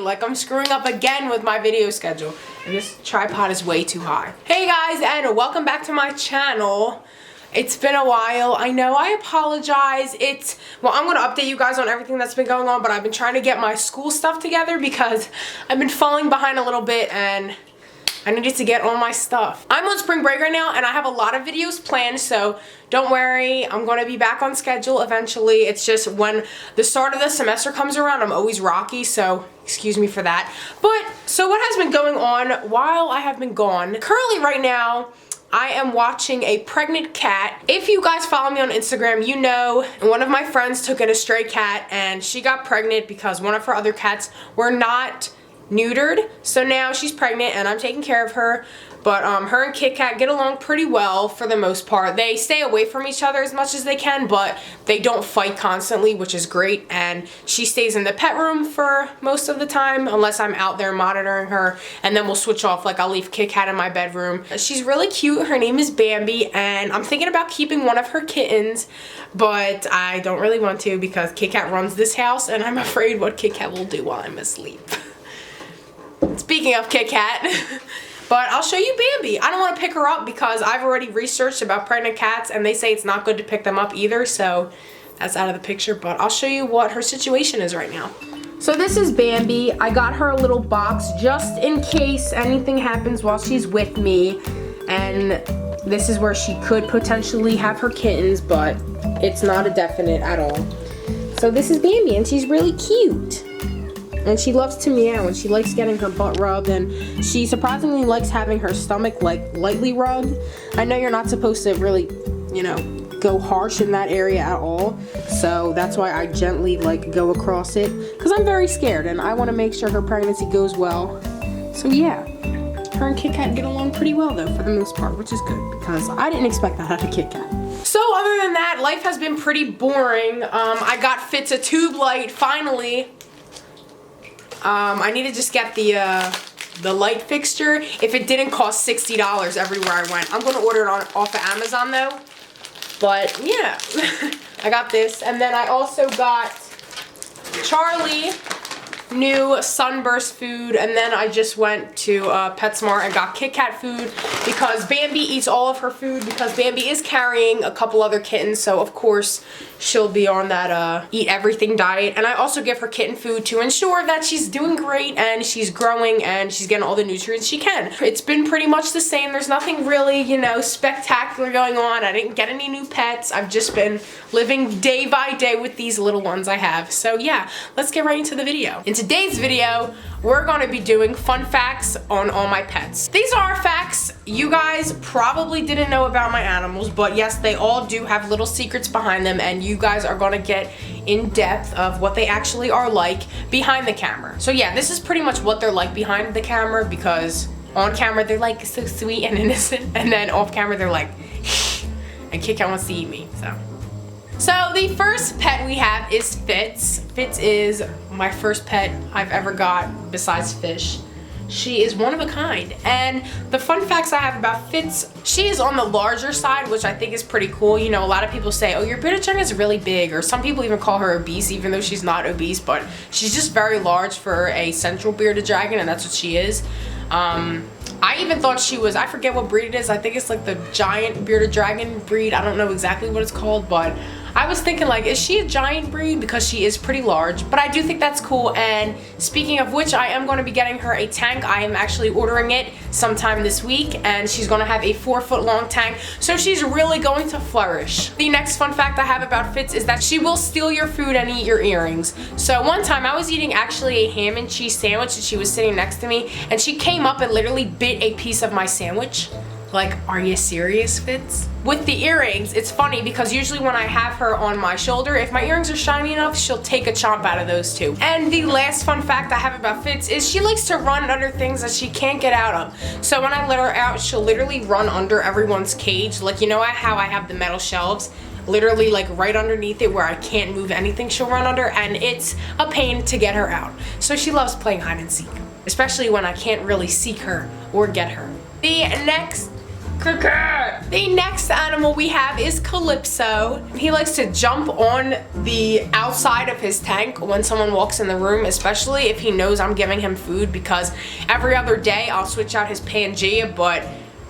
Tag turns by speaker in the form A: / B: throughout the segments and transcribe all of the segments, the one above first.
A: Like I'm screwing up again with my video schedule. And this tripod is way too high. Hey guys, and welcome back to my channel. It's been a while. I know, I apologize. Well, I'm gonna update you guys on everything that's been going on, but I've been trying to get my school stuff together because I've been falling behind a little bit and I needed to get all my stuff. I'm on spring break right now and I have a lot of videos planned, so don't worry, I'm gonna be back on schedule eventually. It's just when the start of the semester comes around, I'm always rocky, so excuse me for that. But, so what has been going on while I have been gone? Currently right now, I am watching a pregnant cat. If you guys follow me on Instagram, you know one of my friends took in a stray cat and she got pregnant because one of her other cats were not neutered. So now she's pregnant and I'm taking care of her. But her and Kitkat get along pretty well for the most part. They stay away from each other as much as they can, but they don't fight constantly, which is great. And she stays in the pet room for most of the time, unless I'm out there monitoring her. And then we'll switch off, like I'll leave Kitkat in my bedroom. She's really cute. Her name is Bambi, and I'm thinking about keeping one of her kittens, but I don't really want to because Kitkat runs this house, and I'm afraid what Kitkat will do while I'm asleep. Speaking of Kitkat. But I'll show you Bambi. I don't want to pick her up because I've already researched about pregnant cats and they say it's not good to pick them up either, so that's out of the picture. But I'll show you what her situation is right now. So this is Bambi. I got her a little box just in case anything happens while she's with me. And this is where she could potentially have her kittens, but it's not a definite at all. So this is Bambi and she's really cute. And she loves to meow and she likes getting her butt rubbed, and she surprisingly likes having her stomach like lightly rubbed. I know you're not supposed to really, you know, go harsh in that area at all. So that's why I gently like go across it because I'm very scared and I want to make sure her pregnancy goes well. So yeah, her and Kitkat get along pretty well though for the most part, which is good because I didn't expect that out of Kitkat. So other than that, life has been pretty boring. I got Fitz a tube light finally. I need to just get the light fixture. If it didn't cost $60 everywhere I went. I'm gonna order it off of Amazon though. But yeah, I got this. And then I also got Charlie new Sunburst food, and then I just went to PetSmart and got Kitkat food because Bambi eats all of her food because Bambi is carrying a couple other kittens, so of course she'll be on that eat everything diet. And I also give her kitten food to ensure that she's doing great and she's growing and she's getting all the nutrients she can. It's been pretty much the same. There's nothing really, you know, spectacular going on. I didn't get any new pets. I've just been living day by day with these little ones I have. So yeah, let's get right into the video. In today's video, we're going to be doing fun facts on all my pets. These are facts you guys probably didn't know about my animals, but yes, they all do have little secrets behind them, and you guys are going to get in depth of what they actually are like behind the camera. So yeah, this is pretty much what they're like behind the camera, because on camera they're like so sweet and innocent, and then off camera they're like and Kitkat wants to eat me. So the first pet we have is Fitz. Fitz is my first pet I've ever got besides Fish. She is one of a kind. And the fun facts I have about Fitz, she is on the larger side, which I think is pretty cool. You know, a lot of people say, oh, your Betta Chimichanga is really big, or some people even call her obese, even though she's not obese, but she's just very large for a central bearded dragon, and that's what she is. I even thought she was, I forget what breed it is. I think it's like the giant bearded dragon breed. I don't know exactly what it's called, but I was thinking like, is she a giant breed? Because she is pretty large, but I do think that's cool. And speaking of which, I am going to be getting her a tank. I am actually ordering it sometime this week, and she's going to have a 4-foot long tank, so she's really going to flourish. The next fun fact I have about Fitz is that she will steal your food and eat your earrings. So one time I was eating actually a ham and cheese sandwich and she was sitting next to me, and she came up and literally bit a piece of my sandwich. Like, are you serious, Fitz? With the earrings, it's funny because usually when I have her on my shoulder, if my earrings are shiny enough, she'll take a chomp out of those too. And the last fun fact I have about Fitz is she likes to run under things that she can't get out of. So when I let her out, she'll literally run under everyone's cage. Like, you know how I have the metal shelves? Literally like right underneath it where I can't move anything, she'll run under, and it's a pain to get her out. So she loves playing hide and seek, especially when I can't really seek her or get her. The next Kitkat! The next animal we have is Calypso. He likes to jump on the outside of his tank when someone walks in the room, especially if he knows I'm giving him food, because every other day I'll switch out his Pangea, but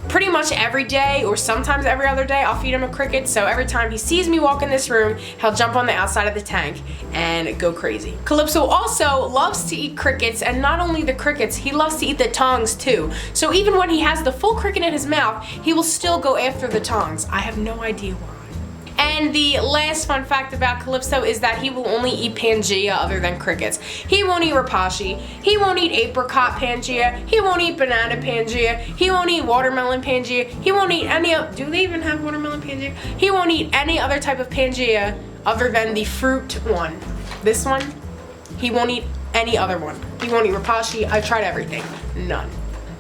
A: pretty much every day, or sometimes every other day, I'll feed him a cricket. So every time he sees me walk in this room, he'll jump on the outside of the tank and go crazy. Calypso also loves to eat crickets, and not only the crickets, he loves to eat the tongs too. So even when he has the full cricket in his mouth, he will still go after the tongs. I have no idea why. And the last fun fact about Calypso is that he will only eat Pangea other than crickets. He won't eat Rapashi, he won't eat apricot Pangea, he won't eat banana Pangea, he won't eat watermelon Pangea, he won't eat any of, do they even have watermelon Pangea? He won't eat any other type of Pangea other than the fruit one. This one, he won't eat any other one. He won't eat Rapashi, I've tried everything, none.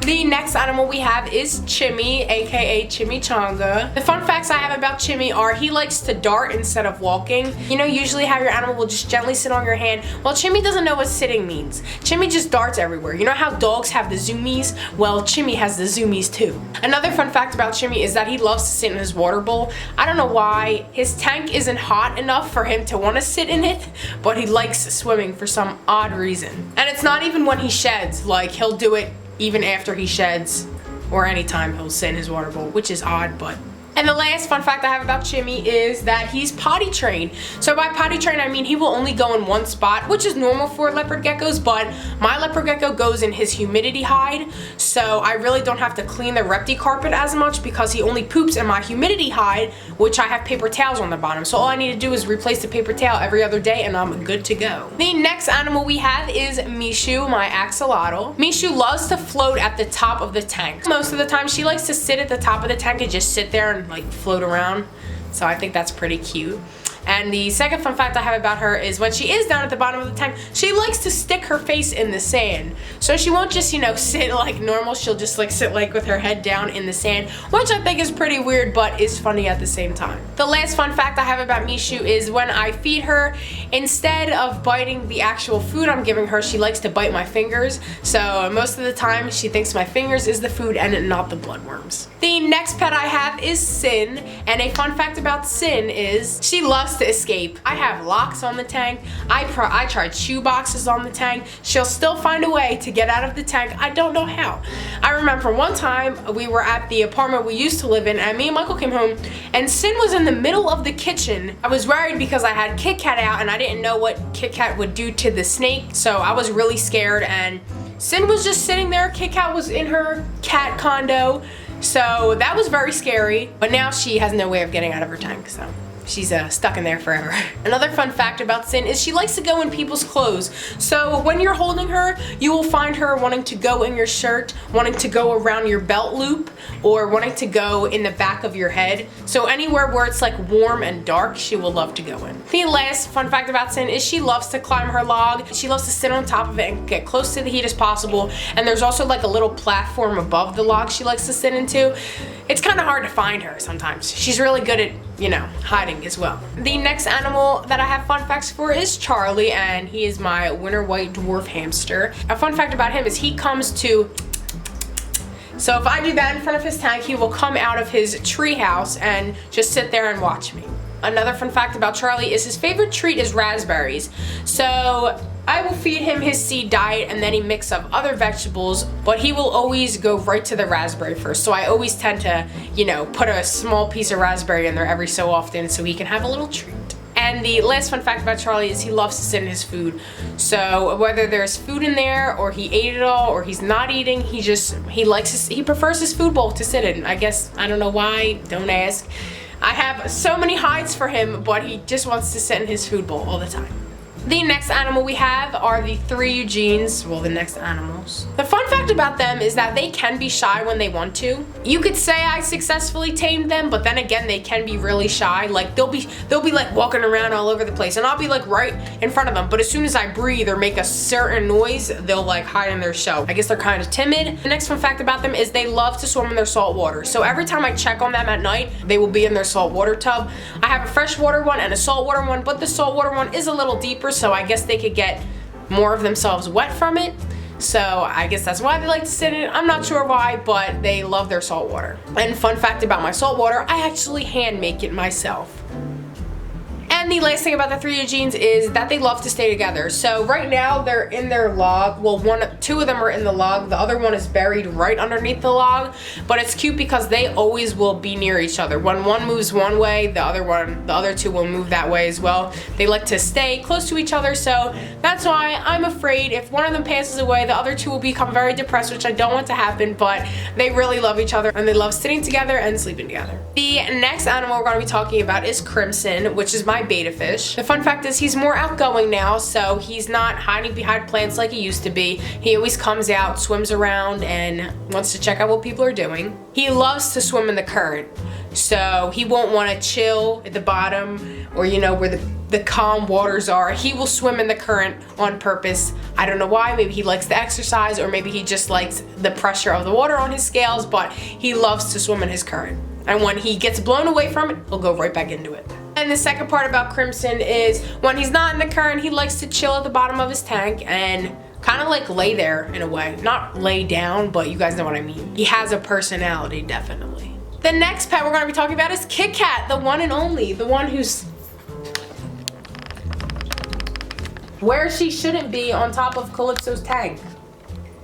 A: The next animal we have is Chimmy, aka Chimichanga. The fun facts I have about Chimmy are he likes to dart instead of walking. You know, usually how your animal will just gently sit on your hand. Well, Chimmy doesn't know what sitting means. Chimmy just darts everywhere. You know how dogs have the zoomies? Well, Chimmy has the zoomies too. Another fun fact about Chimmy is that he loves to sit in his water bowl. I don't know why. His tank isn't hot enough for him to want to sit in it, but he likes swimming for some odd reason. And it's not even when he sheds. Like, he'll do it even after he sheds, or anytime he'll sit in his water bowl, which is odd, but. And the last fun fact I have about Chimmy is that he's potty trained. So by potty trained, I mean he will only go in one spot, which is normal for leopard geckos, but my leopard gecko goes in his humidity hide, so I really don't have to clean the repti carpet as much because he only poops in my humidity hide, which I have paper towels on the bottom. So all I need to do is replace the paper towel every other day and I'm good to go. The next animal we have is Mishu, my axolotl. Mishu loves to float at the top of the tank. Most of the time she likes to sit at the top of the tank and just sit there and like float around, so I think that's pretty cute. And the second fun fact I have about her is when she is down at the bottom of the tank, she likes to stick her face in the sand. So she won't just, you know, sit like normal, she'll just like sit like with her head down in the sand, which I think is pretty weird but is funny at the same time. The last fun fact I have about Mishu is when I feed her, instead of biting the actual food I'm giving her, she likes to bite my fingers. So most of the time she thinks my fingers is the food and not the bloodworms. The next pet I have is Sin, and a fun fact about Sin is she loves to escape. I have locks on the tank. I tried shoe boxes on the tank. She'll still find a way to get out of the tank. I don't know how. I remember one time we were at the apartment we used to live in and me and Michael came home and Sin was in the middle of the kitchen. I was worried because I had Kitkat out and I didn't know what Kitkat would do to the snake, so I was really scared, and Sin was just sitting there. Kitkat was in her cat condo. So that was very scary, but now she has no way of getting out of her tank, so she's stuck in there forever. Another fun fact about Sin is she likes to go in people's clothes. So when you're holding her, you will find her wanting to go in your shirt, wanting to go around your belt loop, or wanting to go in the back of your head. So anywhere where it's like warm and dark, she will love to go in. The last fun fact about Sin is she loves to climb her log. She loves to sit on top of it and get close to the heat as possible. And there's also like a little platform above the log she likes to sit into. It's kind of hard to find her sometimes. She's really good at, you know, hiding as well. The next animal that I have fun facts for is Charlie, and he is my winter white dwarf hamster. A fun fact about him is he comes to, so if I do that in front of his tank, he will come out of his tree house and just sit there and watch me. Another fun fact about Charlie is his favorite treat is raspberries. So I will feed him his seed diet and then he mix up other vegetables, but he will always go right to the raspberry first. So I always tend to, you know, put a small piece of raspberry in there every so often so he can have a little treat. And the last fun fact about Charlie is he loves to sit in his food. So whether there's food in there or he ate it all or he's not eating, he prefers his food bowl to sit in. I guess, I don't know why, don't ask. I have so many hides for him, but he just wants to sit in his food bowl all the time. The next animal we have are the 3 Eugenes, well, the next animals. The fun fact about them is that they can be shy when they want to. You could say I successfully tamed them, but then again, they can be really shy. Like they'll be like walking around all over the place and I'll be like right in front of them, but as soon as I breathe or make a certain noise, they'll like hide in their shell. I guess they're kind of timid. The next fun fact about them is they love to swim in their salt water. So every time I check on them at night, they will be in their salt water tub. I have a freshwater one and a saltwater one, but the saltwater one is a little deeper, so I guess they could get more of themselves wet from it. So I guess that's why they like to sit in it. I'm not sure why, but they love their salt water. And fun fact about my salt water, I actually hand make it myself. And the last thing about the three Eugenes is that they love to stay together. So right now they're in their log. Well, two of them are in the log. The other one is buried right underneath the log. But it's cute because they always will be near each other. When one moves one way, the other two will move that way as well. They like to stay close to each other. So that's why I'm afraid if one of them passes away, the other two will become very depressed, which I don't want to happen. But they really love each other and they love sitting together and sleeping together. The next animal we're going to be talking about is Crimson, which is my Betta Fish. The fun fact is he's more outgoing now, so he's not hiding behind plants like he used to be. He always comes out, swims around, and wants to check out what people are doing. He loves to swim in the current, so he won't want to chill at the bottom or, you know, where the calm waters are. He will swim in the current on purpose. I don't know why. Maybe he likes the exercise, or maybe he just likes the pressure of the water on his scales, but he loves to swim in his current. And when he gets blown away from it, he'll go right back into it. And the second part about Crimson is when he's not in the current, he likes to chill at the bottom of his tank and kind of like lay there in a way. Not lay down, but you guys know what I mean. He has a personality, definitely. The next pet we're going to be talking about is Kitkat, the one and only. The one who's where she shouldn't be, on top of Calypso's tank.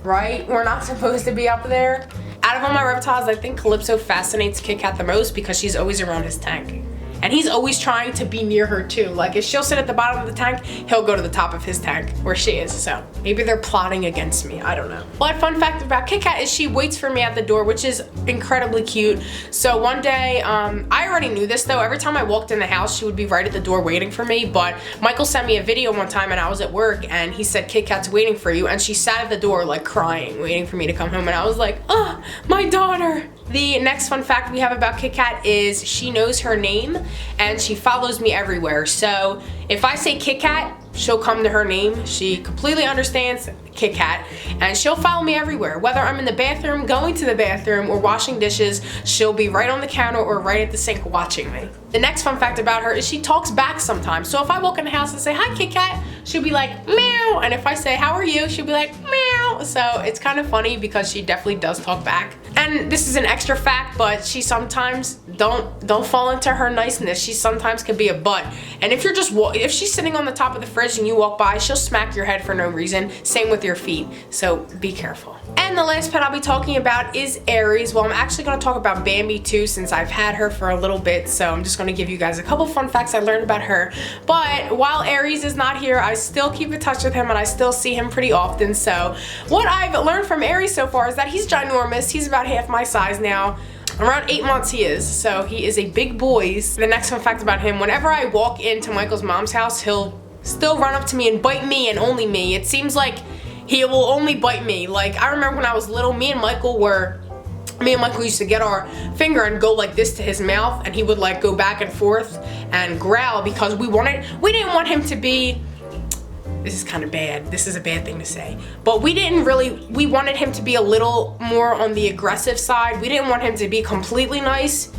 A: Right? We're not supposed to be up there. Out of all my reptiles, I think Calypso fascinates Kitkat the most because she's always around his tank. And he's always trying to be near her too. Like if she'll sit at the bottom of the tank, he'll go to the top of his tank where she is. So maybe they're plotting against me, I don't know. But fun fact about Kitkat is she waits for me at the door, which is incredibly cute. So one day, I already knew this though. Every time I walked in the house, she would be right at the door waiting for me. But Michael sent me a video one time and I was at work and he said, Kitkat's waiting for you. And she sat at the door like crying, waiting for me to come home. And I was like, oh, my daughter. The next fun fact we have about Kitkat is she knows her name and she follows me everywhere. So if I say Kitkat, she'll come to her name. She completely understands Kitkat and she'll follow me everywhere. Whether I'm in the bathroom, going to the bathroom, or washing dishes, she'll be right on the counter or right at the sink watching me. The next fun fact about her is she talks back sometimes. So if I walk in the house and say, hi Kitkat, she'll be like, meow. And if I say, how are you? She'll be like, meow. So it's kind of funny because she definitely does talk back. And this is an extra fact, but she sometimes don't fall into her niceness. She sometimes can be a butt. And if if she's sitting on the top of the fridge and you walk by, she'll smack your head for no reason. Same with your feet. So be careful. And the last pet I'll be talking about is Aries. Well, I'm actually going to talk about Bambi too, since I've had her for a little bit. So I'm just going to give you guys a couple fun facts I learned about her. But while Aries is not here, I still keep in touch with him and I still see him pretty often. So what I've learned from Aries so far is that he's ginormous. He's about half my size now. Around 8 months he is, so he is a big boy. The next fun fact about him, whenever I walk into Michael's mom's house, he'll still run up to me and bite me and only me. It seems like he will only bite me. Like I remember when I was little, me and Michael used to get our finger and go like this to his mouth and he would like go back and forth and growl because we didn't want him to be, this is kind of bad, this is a bad thing to say, but we wanted him to be a little more on the aggressive side. We didn't want him to be completely nice.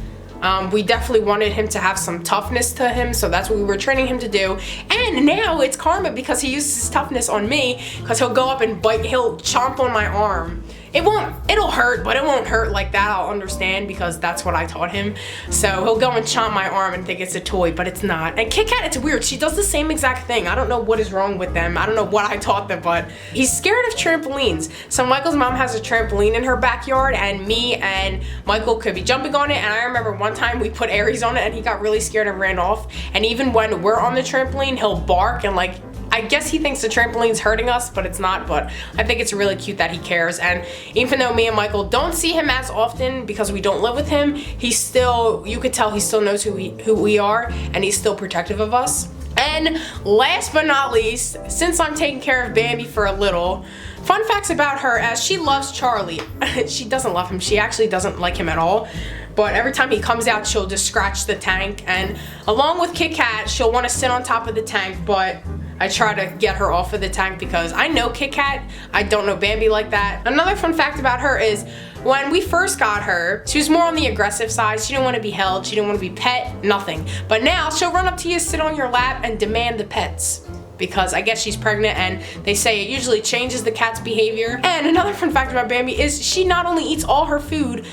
A: We definitely wanted him to have some toughness to him, so that's what we were training him to do. And now it's karma because he uses his toughness on me, because he'll go up and bite, he'll chomp on my arm. It'll hurt, but it won't hurt like that. I'll understand because that's what I taught him. So he'll go and chomp my arm and think it's a toy, but it's not. And Kitkat, it's weird. She does the same exact thing. I don't know what is wrong with them. I don't know what I taught them, but he's scared of trampolines. So Michael's mom has a trampoline in her backyard and me and Michael could be jumping on it. And I remember one time we put Aries on it and he got really scared and ran off. And even when we're on the trampoline, he'll bark and like, I guess he thinks the trampoline's hurting us, but it's not. But I think it's really cute that he cares. And even though me and Michael don't see him as often because we don't live with him, he's still, you could tell he still knows who we are and he's still protective of us. And last but not least, since I'm taking care of Bambi for a little, fun facts about her as she loves Charlie. She doesn't love him. She actually doesn't like him at all. But every time he comes out, she'll just scratch the tank. And along with Kitkat, she'll want to sit on top of the tank, but I try to get her off of the tank because I know Kitkat. I don't know Bambi like that. Another fun fact about her is when we first got her, she was more on the aggressive side. She didn't want to be held. She didn't want to be pet, nothing. But now she'll run up to you, sit on your lap, and demand the pets. because I guess she's pregnant, and they say it usually changes the cat's behavior. And another fun fact about Bambi is she not only eats all her food,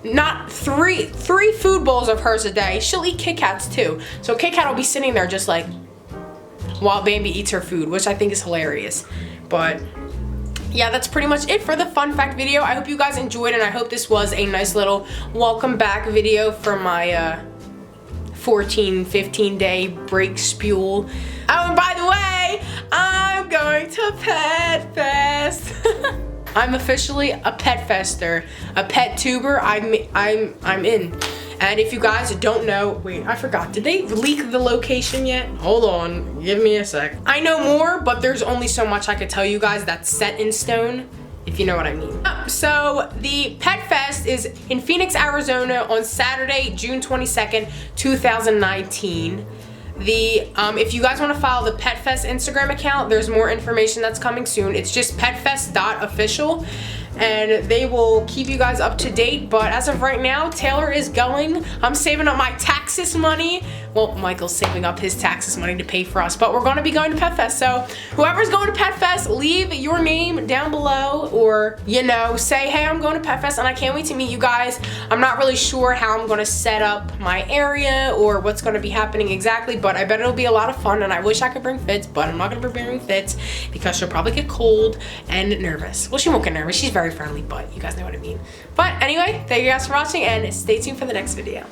A: not three food bowls of hers a day, she'll eat Kitkats too. So Kitkat will be sitting there just like while Bambi eats her food, which I think is hilarious. But yeah, that's pretty much it for the fun fact video. I hope you guys enjoyed, and I hope this was a nice little welcome back video for my 15 day break spule. Oh, and by the way, I'm going to Pet Fest. I'm officially a pet fester, a pet tuber. I'm in. And if you guys don't know, wait, I forgot. Did they leak the location yet? Hold on, give me a sec. I know more, but there's only so much I could tell you guys that's set in stone, if you know what I mean. So the Pet Fest is in Phoenix, Arizona on Saturday, June 22nd, 2019. If you guys want to follow the Pet Fest Instagram account, there's more information that's coming soon. It's just petfest.official, and they will keep you guys up to date. But as of right now, Taylor is going. I'm saving up my taxes money. Well, Michael's saving up his taxes money to pay for us, but we're going to be going to Pet Fest. So whoever's going to Pet Fest, leave your name down below, or, you know, say, hey, I'm going to Pet Fest and I can't wait to meet you guys. I'm not really sure how I'm going to set up my area or what's going to be happening exactly, but I bet it'll be a lot of fun, and I wish I could bring Fitz, but I'm not going to bring Fitz because she'll probably get cold and nervous. Well, she won't get nervous. She's very friendly, but you guys know what I mean. But anyway, thank you guys for watching, and stay tuned for the next video.